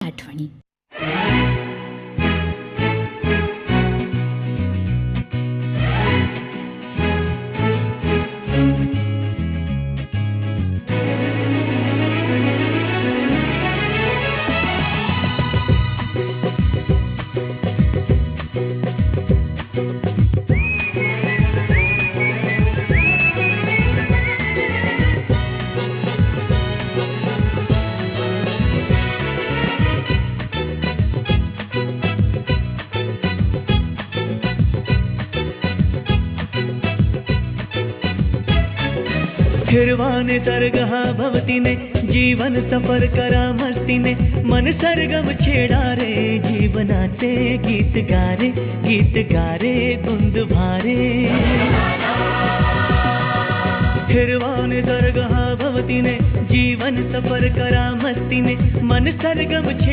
आठवणी. हिरवा निसर्ग हा भवतीने जीवन सफर करा मस्तीने मन सरगम छेडा रे जीवनाचे गीत गारे गुंद भारे. हिरवा निसर्ग हा भवतीने जीवन सफर करा मस्तीने मन सरगम छेडा